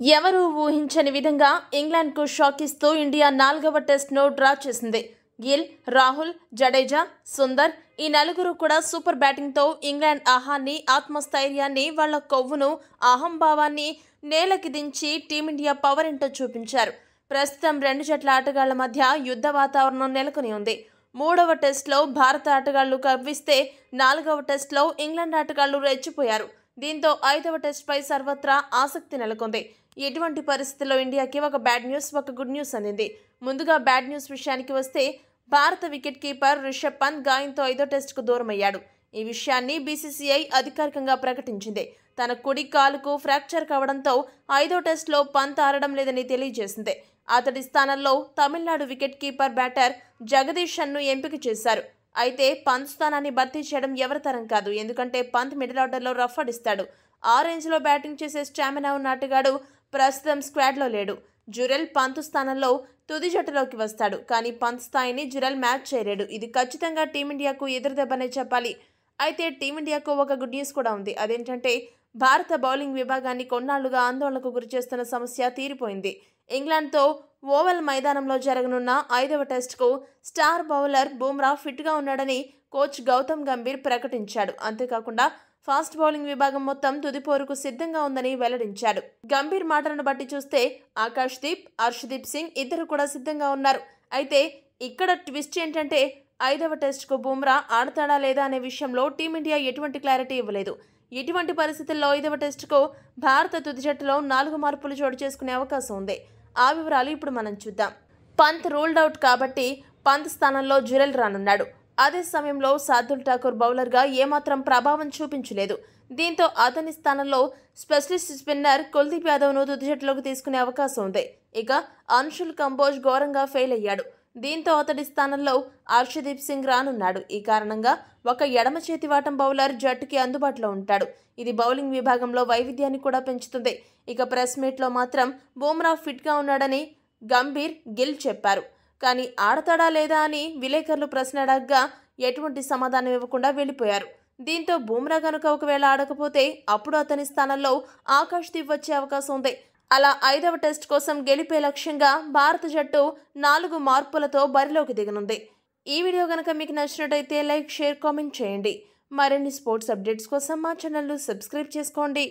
ఎవరూ ఊహించని విధంగా ఇంగ్లాండ్కు షాక్ ఇస్తూ ఇండియా 4వ టెస్ట్ను డ్రా చేసింది. గిల్, రాహుల్, జడేజా, సుందర్ ఈ నలుగురు కూడా సూపర్ బ్యాటింగ్తో ఇంగ్లాండ్ ఆహాన్ని, ఆత్మస్థైర్యాన్ని, వాళ్ల కొవ్వును, అహంభావాన్ని నేలకి దించి టీమిండియా పవర్ ఏంటో చూపించారు. ప్రస్తుతం రెండు జట్ల ఆటగాళ్ల మధ్య యుద్ధ వాతావరణం నెలకొని ఉంది. 3వ టెస్టులో భారత ఆటగాళ్లు కవ్విస్తే 4వ టెస్టులో ఇంగ్లాండ్ ఆటగాళ్లు రెచ్చిపోయారు. దీంతో 5వ టెస్టుపై సర్వత్రా ఆసక్తి నెలకొంది. ఎటువంటి పరిస్థితుల్లో ఇండియాకి ఒక బ్యాడ్ న్యూస్, ఒక గుడ్ న్యూస్ అందింది. ముందుగా బ్యాడ్ న్యూస్ విషయానికి వస్తే భారత వికెట్ కీపర్ రిషబ్ పంత్ గాయంతో 5వ టెస్టుకు దూరమయ్యాడు. ఈ విషయాన్ని బీసీసీఐ అధికారికంగా ప్రకటించింది. తన కుడి కాలుకు ఫ్రాక్చర్ కావడంతో 5వ టెస్టులో పంత్ ఆడడం లేదని తెలియజేసింది. అతడి స్థానంలో తమిళనాడు వికెట్ కీపర్ బ్యాటర్ జగదీశన్ను ఎంపిక చేశారు. అయితే పంత్ స్థానాన్ని భర్తీ చేయడం ఎవరి తరం కాదు. ఎందుకంటే పంత్ మిడిల్ ఆర్డర్లో రఫ్ ఆడిస్తాడు. ఆ రేంజ్లో బ్యాటింగ్ చేసే స్టామినా ఉన్న ఆటగాడు ప్రస్తుతం స్క్వాడ్లో లేడు. జురెల్ పంత్ స్థానంలో తుది జట్టులోకి వస్తాడు. కానీ పంత్ స్థాయిని జురెల్ మ్యాచ్ చేయలేడు. ఇది ఖచ్చితంగా టీమిండియాకు ఎదురుదెబ్బనే చెప్పాలి. అయితే టీమిండియాకు ఒక గుడ్ న్యూస్ కూడా ఉంది. అదేంటంటే భారత బౌలింగ్ విభాగాన్ని కొన్నాళ్లుగా ఆందోళనకు గురిచేస్తున్న సమస్య తీరిపోయింది. ఇంగ్లాండ్తో ఓవల్ మైదానంలో జరగనున్న 5వ టెస్టుకు స్టార్ బౌలర్ బుమ్రా ఫిట్గా ఉన్నాడని కోచ్ గౌతమ్ గంభీర్ ప్రకటించాడు. అంతేకాకుండా ఫాస్ట్ బౌలింగ్ విభాగం మొత్తం తుదిపోరుకు సిద్ధంగా ఉందని వెల్లడించాడు. గంభీర్ మాటలను బట్టి చూస్తే ఆకాశ్దీప్, హర్షదీప్ సింగ్ ఇద్దరు కూడా సిద్ధంగా ఉన్నారు. అయితే ఇక్కడ ట్విస్ట్ ఏంటంటే 5వ టెస్టుకు బుమ్రా ఆడతాడా లేదా అనే విషయంలో టీమిండియా ఎటువంటి క్లారిటీ ఇవ్వలేదు. ఇటువంటి పరిస్థితుల్లో 5వ టెస్టుకు భారత తుది జట్టులో 4 మార్పులు చోటు చేసుకునే అవకాశం ఉంది. ఆ వివరాలు ఇప్పుడు మనం చూద్దాం. పంత్ రూల్డ్ అవుట్ కాబట్టి పంత్ స్థానంలో జురెల్ రానున్నాడు. అదే సమయంలో శార్దుల్ ఠాకూర్ బౌలర్గా ఏమాత్రం ప్రభావం చూపించలేదు. దీంతో అతని స్థానంలో స్పెషలిస్ట్ స్పిన్నర్ కుల్దీప్ యాదవ్ను తుది జట్టులోకి తీసుకునే అవకాశం ఉంది. ఇక అన్షుల్ కంబోజ్ ఘోరంగా ఫెయిల్ అయ్యాడు. దీంతో అతడి స్థానంలో హర్షదీప్ సింగ్ రానున్నాడు. ఈ కారణంగా ఒక ఎడమ చేతివాటం బౌలర్ జట్టుకి అందుబాటులో ఉంటాడు. ఇది బౌలింగ్ విభాగంలో వైవిధ్యాన్ని కూడా పెంచుతుంది. ఇక ప్రెస్ మీట్లో మాత్రం బుమ్రా ఫిట్గా ఉన్నాడని గంభీర్, గిల్ చెప్పారు. కానీ ఆడతాడా లేదా అని విలేకరులు ప్రశ్న అడగగా ఎటువంటి సమాధానం ఇవ్వకుండా వెళ్లిపోయారు. దీంతో బుమ్రా గనుక ఒకవేళ ఆడకపోతే అప్పుడు అతని స్థానంలో ఆకాశ్దీప్ వచ్చే అవకాశం ఉంది. అలా 5వ టెస్ట్ కోసం గెలిపే లక్ష్యంగా భారత జట్టు 4 మార్పులతో బరిలోకి దిగనుంది. ఈ వీడియో కనుక మీకు నచ్చినట్టయితే లైక్, షేర్, కామెంట్ చేయండి. మరిన్ని స్పోర్ట్స్ అప్డేట్స్ కోసం మా ఛానల్ను సబ్స్క్రైబ్ చేసుకోండి.